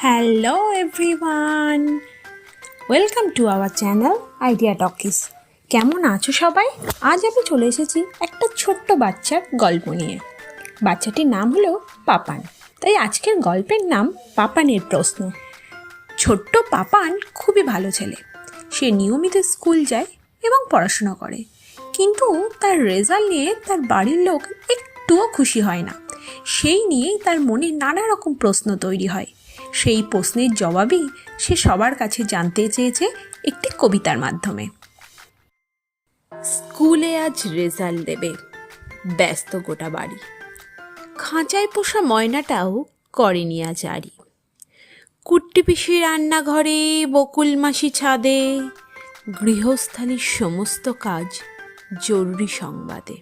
Hello everyone, welcome to our channel idea talkies. কেমন আছো সবাই? আজ আমি চলে এসেছি একটা ছোট্ট বাচ্চার গল্প নিয়ে। বাচ্চাটির নাম হলো পাপান, তাই আজকের গল্পের নাম পাপানের প্রশ্ন। ছোট্ট পাপান খুবই ভালো ছেলে। সে নিয়মিত স্কুল যায় এবং পড়াশোনা করে, কিন্তু তার রেজাল্ট নিয়ে তার বাড়ির লোক একটুও খুশি হয় না। সেই নিয়েই তার মনে নানা রকম প্রশ্ন তৈরি হয়। সেই প্রশ্নের জবাবই সে সবার কাছে জানতে চেয়েছে একটি কবিতার মাধ্যমে। স্কুলে আজ রেজাল্ট দেবে, ব্যস্ত গোটা বাড়ি। খাঁচায় পোষা ময়নাটাও করেনি আজ আড়ি। কুট্টি পিসি রান্নাঘরে, বকুল মাসি ছাদে, গৃহস্থালির সমস্ত কাজ জরুরি সংবাদে।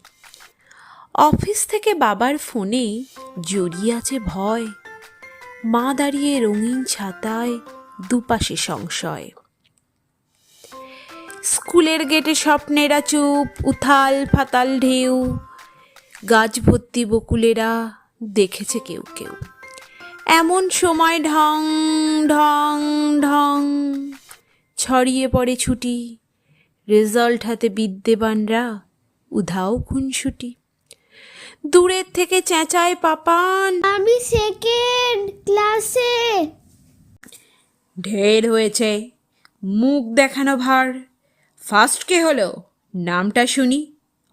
অফিস থেকে বাবার ফোনে জড়িয়ে আছে ভয়, মা দাঁড়িয়ে রঙিন ছাতায়, দুপাশে সংশয়। স্কুলের গেটে স্বপ্নেরা চুপ, উথাল ফাতাল ঢেউ, গাছ ভর্তি বকুলেরা দেখেছে কেউ কেউ। এমন সময় ঢং ঢং ঢং ছড়িয়ে পড়ে ছুটি, রেজাল্ট হাতে বিদ্যেবানরা উধাও খুনসুটি। দূরের থেকে চেঁচায় পাপান, আমি সেকেন্ড ক্লাসে। ঢের হয়েছে, মুখ দেখানো ভার। ফার্স্ট কে হলো, নামটা শুনি।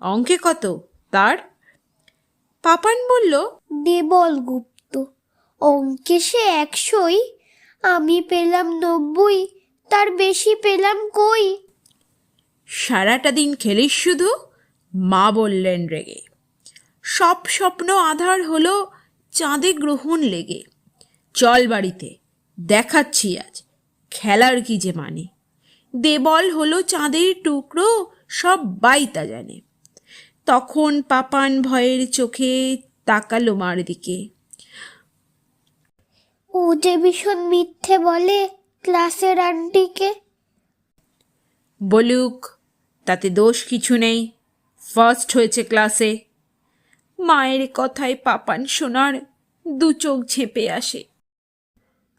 অঙ্কে কত তার? পাপান বলল, দেবল গুপ্ত। অঙ্কে সে 100, আমি পেলাম 90, তার বেশি পেলাম কই। সারাটা দিন খেলিস শুধু, মা বললেন রেগে। সব স্বপ্ন আধার হলো চাঁদে গ্রহণ লেগে। চল বাড়িতে, দেখাচ্ছি আজ খেলার কি যে মানে। দেবল হলো চাঁদের টুকরো, সব বাইতা জানে। তখন পাপান ভয়ের চোখে তাকালো মার দিকে। ও যে ভীষণ মিথ্যে বলে ক্লাসের আন্টিকে। বলুক, তাতে দোষ কিছু নেই, ফার্স্ট হয়েছে ক্লাসে। মায়ের কথায় পাপান সোনার দু চোখ ঝেঁপে আসে।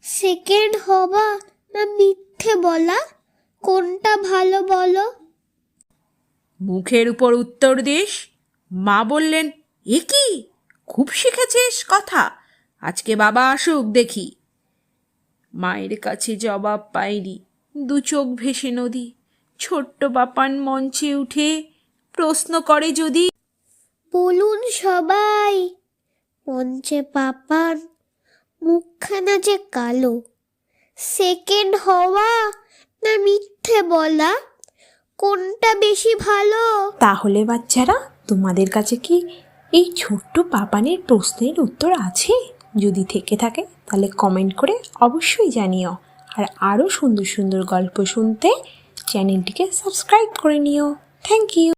সেকেন্ড হবা না মিথ্যে বলা, কোনটা ভালো বলো। মুখের উপর উত্তর দিস। মা বললেন, এ কি, খুব শিখেছিস কথা, আজকে বাবা আসুক দেখি। মায়ের কাছে জবাব পায়নি, দু চোখ ভেসে নদী। ছোট্ট পাপান মঞ্চে উঠে প্রশ্ন করে যদি। বলুন সবাই। মঞ্চে পাপান, মুখখানা যে কালো। সেকেন্ড হওয়া না মিথ্যে বলা, কোনটা বেশি ভালো। তাহলে বাচ্চারা, তোমাদের কাছে কি এই ছোট্ট পাপানের প্রশ্নের উত্তর আছে? যদি থেকে থাকে তাহলে কমেন্ট করে অবশ্যই জানিও। আর আরও সুন্দর সুন্দর গল্প শুনতে চ্যানেলটিকে সাবস্ক্রাইব করে নিও। Thank you.